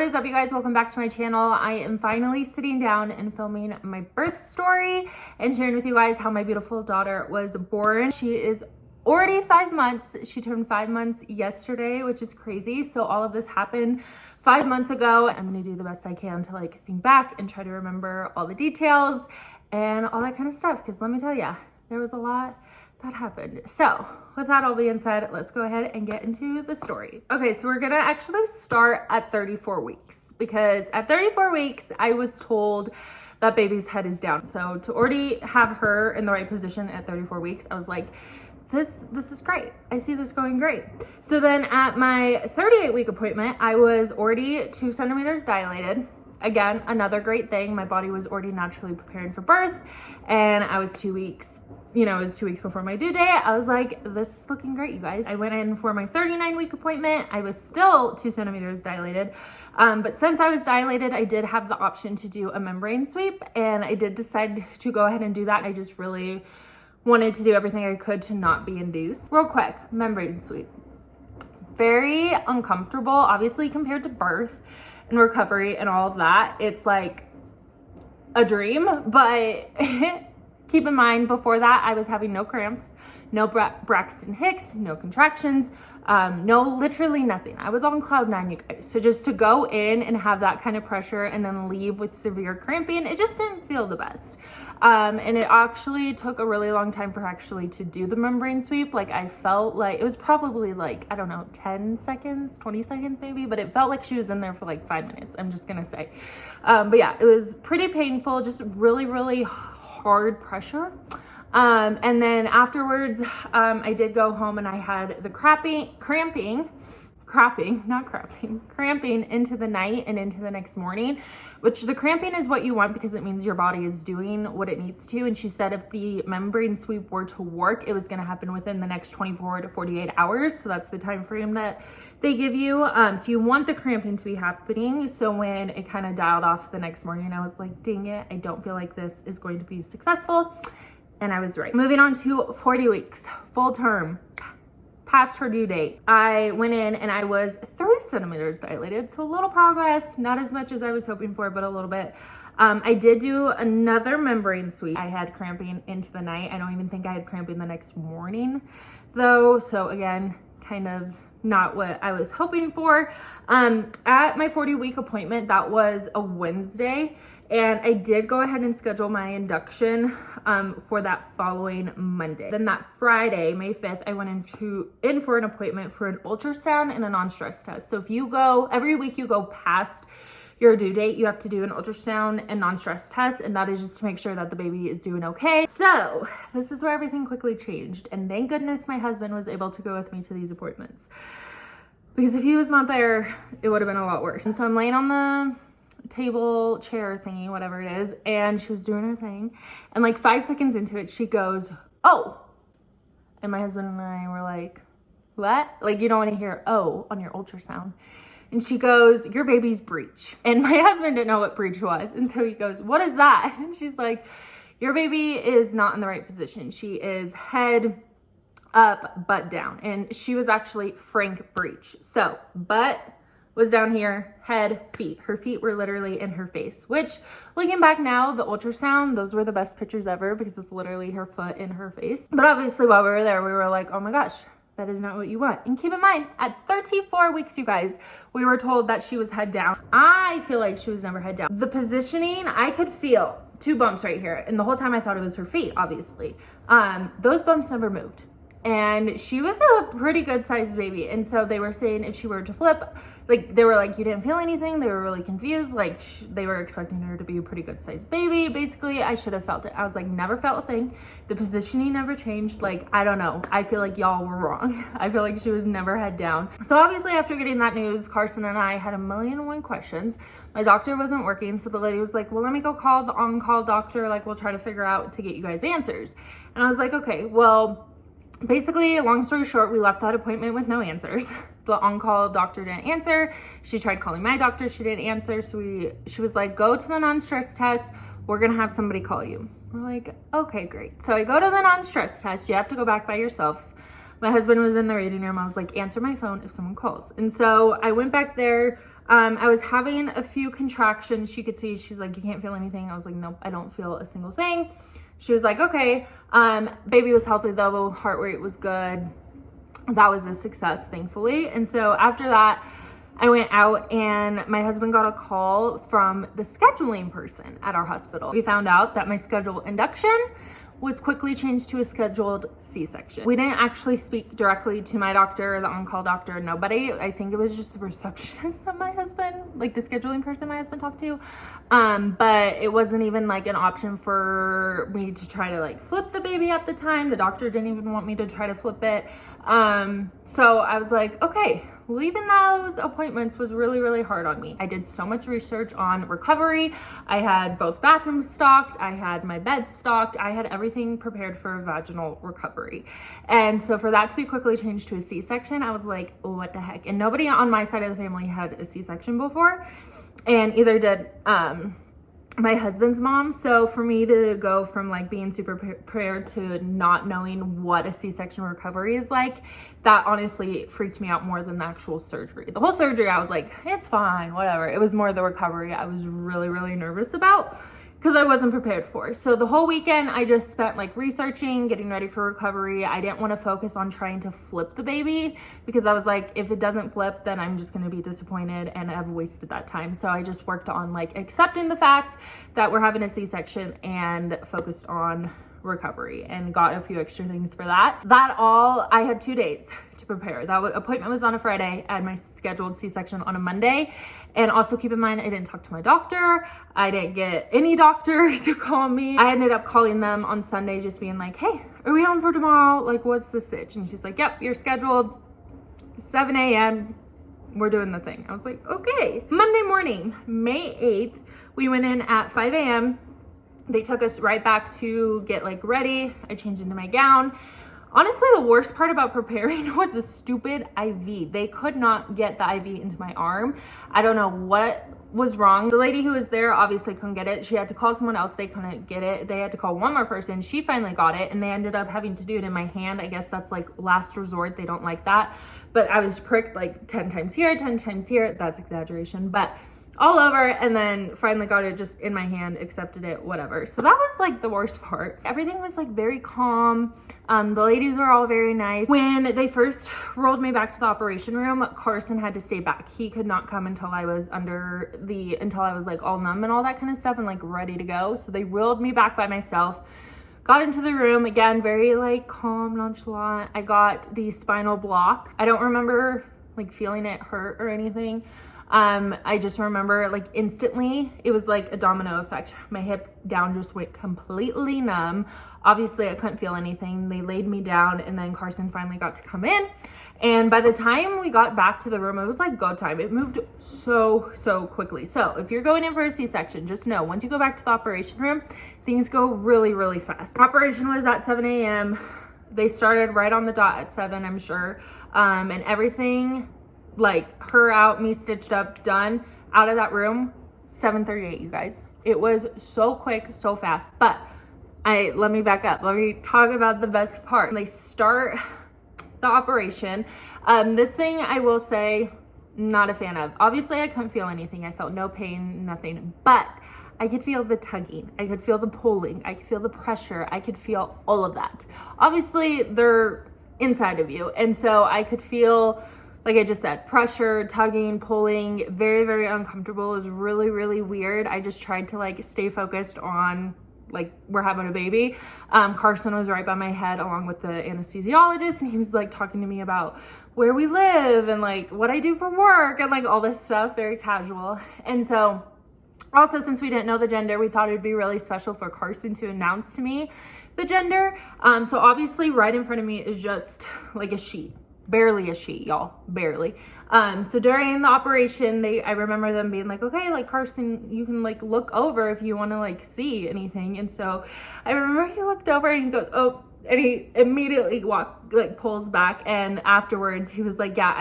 What is up, you guys? Welcome back to my channel. I am finally sitting down and filming my birth story and sharing with you guys how my beautiful daughter was born. She is already 5 months. She turned 5 months yesterday, which is crazy. So all of this happened 5 months ago. I'm gonna do the best I can to like think back and try to remember all the details and all that kind of stuff, because let me tell you, there was a lot that happened. So with that all being said, let's go ahead and get into the story. Okay, so we're gonna actually start at 34 weeks because at 34 weeks, I was told that baby's head is down. So to already have her in the right position at 34 weeks, I was like, this is great. I see this going great. So then at my 38-week appointment, I was already 2 centimeters dilated. Again, another great thing. My body was already naturally preparing for birth, and I was 2 weeks, it was 2 weeks before my due date. I was like, this is looking great, you guys. I went in for my 39-week appointment. I was still 2 centimeters dilated. But since I was dilated, I did have the option to do a membrane sweep, and I did decide to go ahead and do that. I just really wanted to do everything I could to not be induced. Real quick, membrane sweep. Very uncomfortable, obviously, compared to birth and recovery and all of that. It's like a dream, but keep in mind, before that, I was having no cramps, no Braxton Hicks, no contractions, literally nothing. I was on cloud 9, you guys. So just to go in and have that kind of pressure and then leave with severe cramping, it just didn't feel the best. And it actually took a really long time for her actually to do the membrane sweep. Like, I felt like it was probably like, I don't know, 10 seconds, 20 seconds maybe, but it felt like she was in there for like 5 minutes, I'm just gonna say. But yeah, it was pretty painful, just really, really hard pressure. And then afterwards, I did go home and I had the cramping into the night and into the next morning, which the cramping is what you want because it means your body is doing what it needs to. And she said if the membrane sweep were to work, it was going to happen within the next 24 to 48 hours. So that's the time frame that they give you. So you want the cramping to be happening. So when it kind of dialed off the next morning, I was like, dang it, I don't feel like this is going to be successful. And I was right. Moving on to 40 weeks, full term. Past her due date, I went in and I was 3 centimeters dilated. So a little progress, not as much as I was hoping for, but a little bit. I did do another membrane sweep. I had cramping into the night. I don't even think I had cramping the next morning though. So again, kind of not what I was hoping for. At my 40-week appointment, that was a Wednesday. And I did go ahead and schedule my induction for that following Monday. Then that Friday, May 5th, I went in for an appointment for an ultrasound and a non-stress test. So if you go, every week you go past your due date, you have to do an ultrasound and non-stress test, and that is just to make sure that the baby is doing okay. So this is where everything quickly changed. And thank goodness my husband was able to go with me to these appointments, because if he was not there, it would have been a lot worse. And so I'm laying on the table, chair thingy, whatever it is, and she was doing her thing, and like 5 seconds into it, she goes, "Oh," and my husband and I were like, "What?" Like, you don't want to hear "oh" on your ultrasound. And she goes, "Your baby's breech." And my husband didn't know what breech was, and so he goes, "What is that?" And she's like, "Your baby is not in the right position. She is head up, butt down." And she was actually frank breech. So butt was down here, head, feet. Her feet were literally in her face, which, looking back now, the ultrasound, those were the best pictures ever because it's literally her foot in her face. But obviously while we were there, we were like, oh my gosh, that is not what you want. And keep in mind, at 34 weeks, you guys, we were told that she was head down. I feel like she was never head down. The positioning, I could feel 2 bumps right here. And the whole time I thought it was her feet, obviously. Those bumps never moved. And she was a pretty good sized baby. And so they were saying if she were to flip, like, they were like, you didn't feel anything. They were really confused. Like, they were expecting her to be a pretty good sized baby. Basically, I should have felt it. I was like, never felt a thing. The positioning never changed. Like, I don't know. I feel like y'all were wrong. I feel like she was never head down. So obviously after getting that news, Carson and I had 1,000,001 questions. My doctor wasn't working. So the lady was like, well, let me go call the on-call doctor. Like, we'll try to figure out to get you guys answers. And I was like, okay, well, basically, long story short, we left that appointment with no answers. The on-call doctor didn't answer. She tried calling my doctor. She didn't answer. So she was like, go to the non-stress test. We're going to have somebody call you. We're like, okay, great. So I go to the non-stress test. You have to go back by yourself. My husband was in the waiting room. I was like, answer my phone if someone calls. And so I went back there. I was having a few contractions. She could see, she's like, you can't feel anything. I was like, nope, I don't feel a single thing. She was like, okay. Baby was healthy though, heart rate was good. That was a success, thankfully. And so after that, I went out and my husband got a call from the scheduling person at our hospital. We found out that my scheduled induction was quickly changed to a scheduled C-section. We didn't actually speak directly to my doctor or the on-call doctor, nobody. I think it was just the receptionist that my husband, like the scheduling person my husband talked to. But it wasn't even like an option for me to try to like flip the baby at the time. The doctor didn't even want me to try to flip it. So I was like, okay, leaving those appointments was really, really hard on me. I did so much research on recovery. I had both bathrooms stocked. I had my bed stocked. I had everything prepared for vaginal recovery. And so for that to be quickly changed to a C-section, I was like, oh, what the heck? And nobody on my side of the family had a C-section before, and either did, my husband's mom. So for me to go from like being super prepared to not knowing what a C-section recovery is like, that honestly freaked me out more than the actual surgery. The whole surgery, I was like, it's fine, whatever. It was more the recovery I was really, really nervous about because I wasn't prepared for. So the whole weekend I just spent like researching, getting ready for recovery. I didn't want to focus on trying to flip the baby because I was like, if it doesn't flip, then I'm just going to be disappointed and I've wasted that time. So I just worked on like accepting the fact that we're having a C-section and focused on recovery and got a few extra things for that. I had 2 days to prepare. Appointment was on a Friday. I had my scheduled C-section on a Monday. And also keep in mind, I didn't talk to my doctor. I didn't get any doctor to call me. I ended up calling them on Sunday, just being like, hey, are we on for tomorrow? Like, what's the sitch? And she's like, yep, you're scheduled 7 a.m. We're doing the thing. I was like, okay. Monday morning, May 8th, we went in at 5 a.m. They took us right back to get like ready. I changed into my gown. Honestly, the worst part about preparing was the stupid IV. They could not get the IV into my arm. I don't know what was wrong. The lady who was there obviously couldn't get it. She had to call someone else. They couldn't get it. They had to call one more person. She finally got it, and they ended up having to do it in my hand. I guess that's like last resort. They don't like that. But I was pricked like 10 times here, 10 times here. That's exaggeration, but all over, and then finally got it just in my hand, accepted it, whatever. So that was like the worst part. Everything was like very calm. The ladies were all very nice. When they first rolled me back to the operation room, Carson had to stay back. He could not come until I was like all numb and all that kind of stuff and like ready to go. So they rolled me back by myself. Got into the room, again, very like calm, nonchalant. I got the spinal block. I don't remember like feeling it hurt or anything. I just remember like instantly, it was like a domino effect. My hips down just went completely numb. Obviously I couldn't feel anything. They laid me down, and then Carson finally got to come in. And by the time we got back to the room, it was like go time. It moved so quickly. So if you're going in for a C-section, just know once you go back to the operation room, things go really, really fast. Operation was at 7 a.m. They started right on the dot at 7, I'm sure. And everything, like her out, me stitched up, done, out of that room, 7:38, you guys. It was so quick, so fast. But let me back up. Let me talk about the best part. They start the operation. This thing I will say, not a fan of. Obviously I couldn't feel anything. I felt no pain, nothing, but I could feel the tugging. I could feel the pulling. I could feel the pressure. I could feel all of that. Obviously they're inside of you. And so I could feel, like I just said, pressure, tugging, pulling, very, very uncomfortable. It was really, really weird. I just tried to like stay focused on like we're having a baby. Carson was right by my head along with the anesthesiologist, and he was like talking to me about where we live and like what I do for work and like all this stuff, very casual. And so also, since we didn't know the gender, we thought it would be really special for Carson to announce to me the gender. So obviously right in front of me is just like a sheet. Barely a sheet, y'all, barely. So during the operation, I remember them being like, okay, like Carson, you can like look over if you want to like see anything. And so I remember he looked over and he goes, oh, and he immediately pulls back. And afterwards he was like, yeah,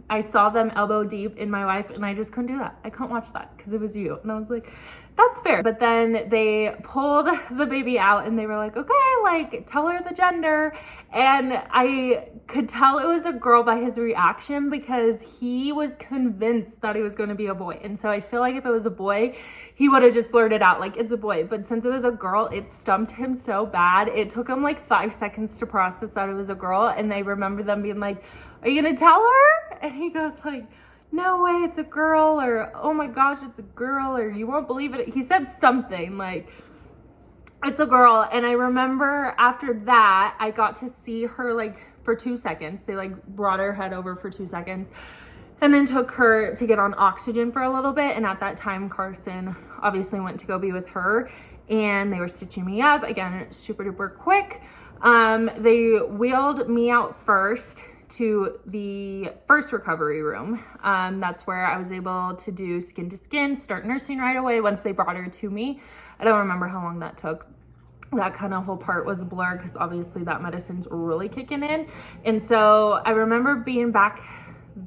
I saw them elbow deep in my wife, and I just couldn't do that. I couldn't watch that because it was you. And I was like, that's fair. But then they pulled the baby out and they were like, okay, like tell her the gender. And I could tell it was a girl by his reaction because he was convinced that it was going to be a boy. And so I feel like if it was a boy, he would have just blurted out like, it's a boy. But since it was a girl, it stumped him so bad. It took him like 5 seconds to process that it was a girl. And I remember them being like, are you going to tell her? And he goes like, no way, it's a girl, or oh my gosh, it's a girl, or you won't believe it. He said something like, it's a girl. And I remember after that, I got to see her like for 2 seconds. They like brought her head over for 2 seconds and then took her to get on oxygen for a little bit. And at that time, Carson obviously went to go be with her and they were stitching me up. Again, super duper quick. They wheeled me out first to the first recovery room. That's where I was able to do skin to skin, start nursing right away once they brought her to me. I don't remember how long that took. That kind of whole part was a blur because obviously that medicine's really kicking in. And so I remember being back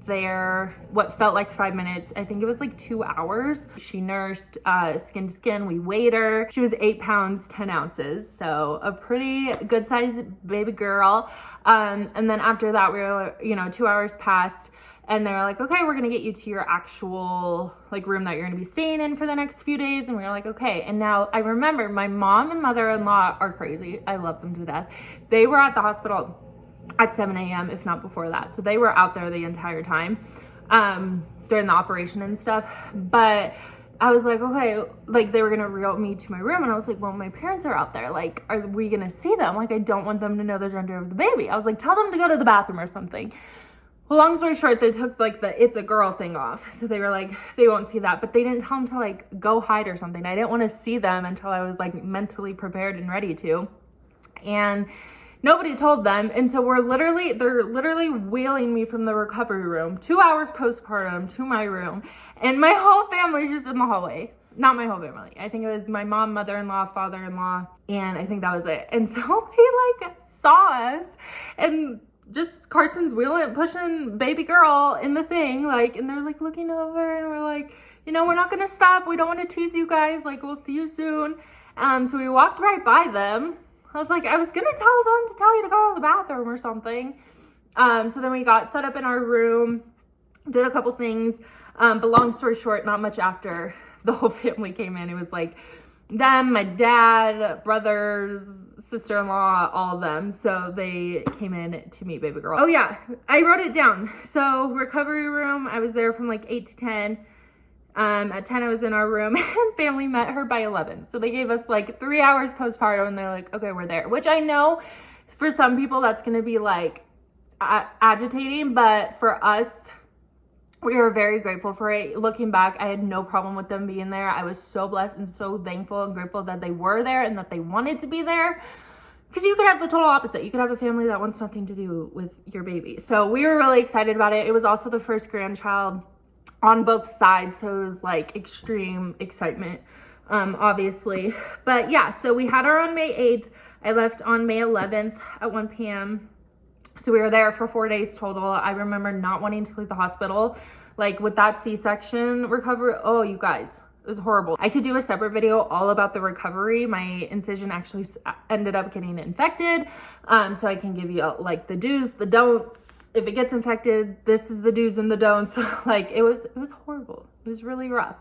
there what felt like 5 minutes. I think it was like 2 hours. She nursed skin to skin. We weighed her. She was 8 pounds 10 ounces, so a pretty good sized baby girl. And then after that, we were, 2 hours passed and they're like, okay, we're gonna get you to your actual like room that you're gonna be staying in for the next few days. And we were like, okay. And now I remember my mom and mother-in-law are crazy. I love them to death. They were at the hospital at 7 a.m. if not before that. So they were out there the entire time during the operation and stuff. But I was like, okay, like they were gonna reel me to my room and I was like, well, my parents are out there. Like, are we gonna see them? Like, I don't want them to know the gender of the baby. I was like, tell them to go to the bathroom or something. Well, long story short, they took like the it's a girl thing off. So they were like, they won't see that. But they didn't tell them to like go hide or something. I didn't want to see them until I was like mentally prepared and ready to. And nobody told them. And so they're literally wheeling me from the recovery room 2 hours postpartum to my room. And my whole family's just in the hallway. Not my whole family. I think it was my mom, mother-in-law, father-in-law, and I think that was it. And so they like saw us and just Carson's pushing baby girl in the thing, like, and they're like looking over and we're like, we're not going to stop. We don't want to tease you guys. Like, we'll see you soon. So we walked right by them. I was like, I was going to tell them to tell you to go to the bathroom or something. So then we got set up in our room, did a couple things. But long story short, not much after the whole family came in. It was like them, my dad, brothers, sister-in-law, all of them. So they came in to meet baby girl. Oh yeah, I wrote it down. So recovery room, I was there from like 8 to 10. At 10, I was in our room and family met her by 11. So they gave us like 3 hours postpartum and they're like, okay, we're there. Which I know for some people that's going to be like agitating, but for us, we are very grateful for it. Looking back, I had no problem with them being there. I was so blessed and so thankful and grateful that they were there and that they wanted to be there. Because you could have the total opposite. You could have a family that wants nothing to do with your baby. So we were really excited about it. It was also the first grandchild on both sides. So it was like extreme excitement, obviously. But yeah, so we had her on May 8th. I left on May 11th at 1 p.m. So we were there for 4 days total. I remember not wanting to leave the hospital. Like with that C-section recovery, oh, you guys, it was horrible. I could do a separate video all about the recovery. My incision actually ended up getting infected. So I can give you like the do's, the don'ts. If it gets infected, this is the do's and the don'ts. Like it was horrible. It was really rough.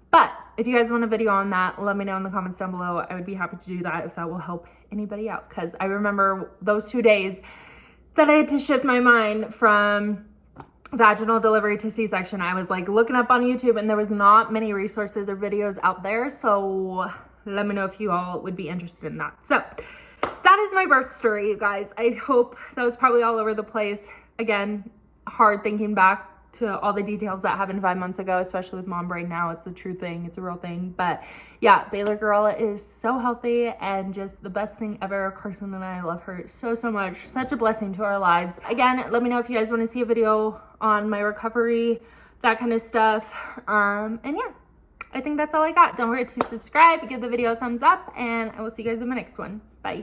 But if you guys want a video on that, let me know in the comments down below. I would be happy to do that if that will help anybody out. Because I remember those 2 days that I had to shift my mind from vaginal delivery to C-section. I was like looking up on YouTube and there was not many resources or videos out there. So let me know if you all would be interested in that. So that is my birth story, you guys. I hope that was probably all over the place. Again, hard thinking back to all the details that happened 5 months ago, especially with mom brain now. It's a true thing. It's a real thing. But yeah, Baylor girl is so healthy and just the best thing ever. Carson and I love her so, so much. Such a blessing to our lives. Again, let me know if you guys want to see a video on my recovery, that kind of stuff. And yeah, I think that's all I got. Don't forget to subscribe, give the video a thumbs up, and I will see you guys in my next one. Bye.